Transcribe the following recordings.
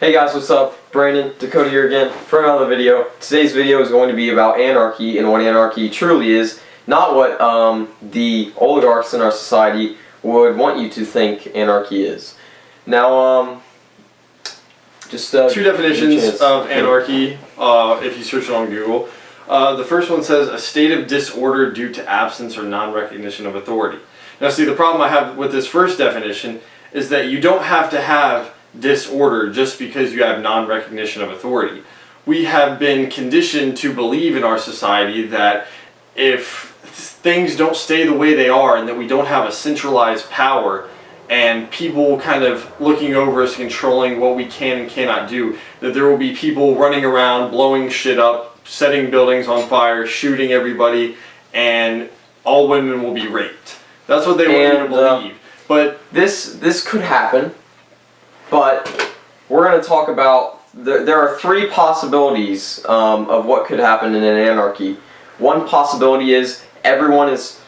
Hey guys, what's up? Brandon, Dakota here again for another video. Today's video is going to be about anarchy and what anarchy truly is, not what the oligarchs in our society would want you to think anarchy is. Now, just two definitions of anarchy if you search it on Google. The first one says a state of disorder due to absence or non-recognition of authority. Now see, the problem I have with this first definition is that you don't have to have disorder just because you have non-recognition of authority. We have been conditioned to believe in our society that if things don't stay the way they are and that we don't have a centralized power and people kind of looking over us, controlling what we can and cannot do, that there will be people running around, blowing shit up, setting buildings on fire, shooting everybody, and all women will be raped. That's what they want you to believe. But this could happen, but we're going to talk about, there are three possibilities of what could happen in an anarchy. One possibility is everyone is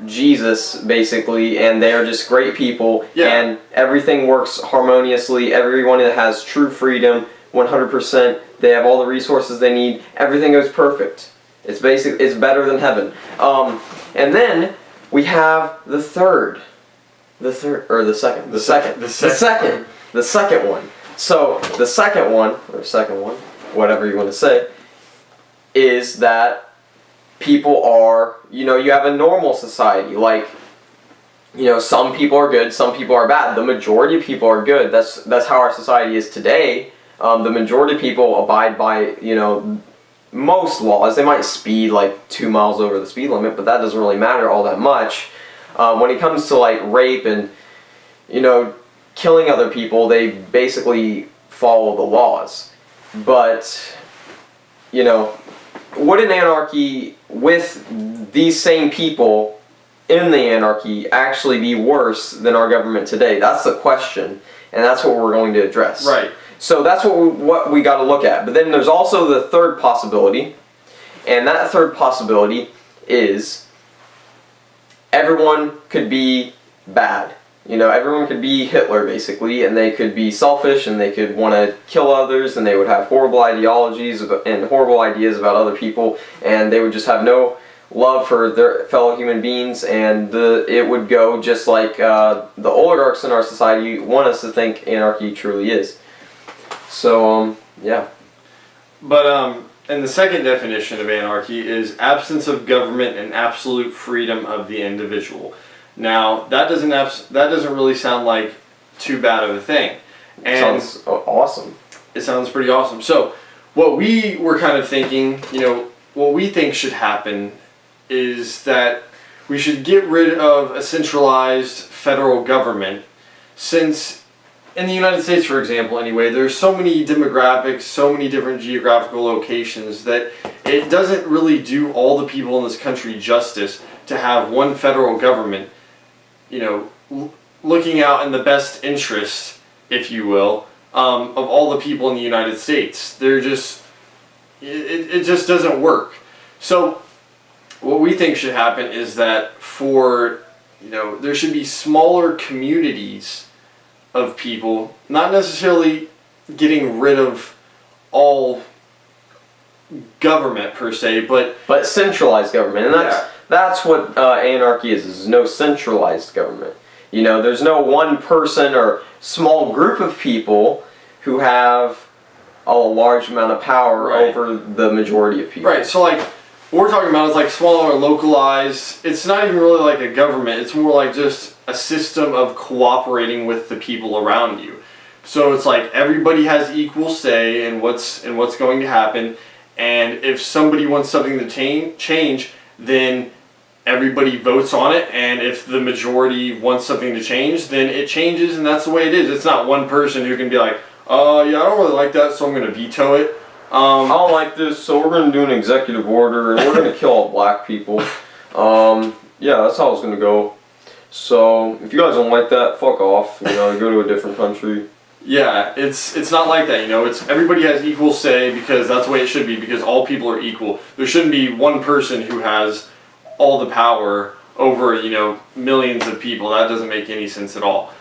Jesus, basically, and they are just great people, and everything works harmoniously, everyone has true freedom, 100%, they have all the resources they need, everything goes perfect. It's better than heaven. And then we have the second one. So the second one, whatever you want to say, is that people are, you have a normal society, like, some people are good, some people are bad. The majority of people are good. That's how our society is today. The majority of people abide by, most laws. They might speed like 2 miles over the speed limit, but that doesn't really matter all that much. When it comes to like rape and, killing other people, they basically follow the laws. But, would an anarchy with these same people in the anarchy actually be worse than our government today? That's the question, and that's what we're going to address. Right. So that's what we got to look at. But then there's also the third possibility, and that third possibility is everyone could be bad. Everyone could be Hitler, basically, and they could be selfish, and they could want to kill others, and they would have horrible ideologies and horrible ideas about other people, and they would just have no love for their fellow human beings, and it would go just like the oligarchs in our society want us to think anarchy truly is. So, yeah. But, and the second definition of anarchy is absence of government and absolute freedom of the individual. Now, that doesn't really sound like too bad of a thing. And sounds awesome. It sounds pretty awesome. So, what we were kind of thinking, what we think should happen is that we should get rid of a centralized federal government, since in the United States, for example, anyway, there's so many demographics, so many different geographical locations that it doesn't really do all the people in this country justice to have one federal government, looking out in the best interest, if you will, of all the people in the United States. It just doesn't work. So what we think should happen is that there should be smaller communities of people, not necessarily getting rid of all government per se, but centralized government, and that's what anarchy is no centralized government. There's no one person or small group of people who have a large amount of power over the majority of people. Right, so like, what we're talking about is like smaller, localized. It's not even really like a government, it's more like just a system of cooperating with the people around you. So it's like everybody has equal say in what's going to happen, and if somebody wants something to change, then everybody votes on it, and if the majority wants something to change, then it changes, and that's the way it is. It's not one person who can be like, yeah, I don't really like that, so I'm going to veto it. I don't like this, so we're going to do an executive order, and we're going to kill all black people. Yeah, that's how it's going to go. So, if you guys don't like that, fuck off. Go to a different country. Yeah, it's not like that, It's everybody has equal say, because that's the way it should be, because all people are equal. There shouldn't be one person who has all the power over, millions of people. That doesn't make any sense at all.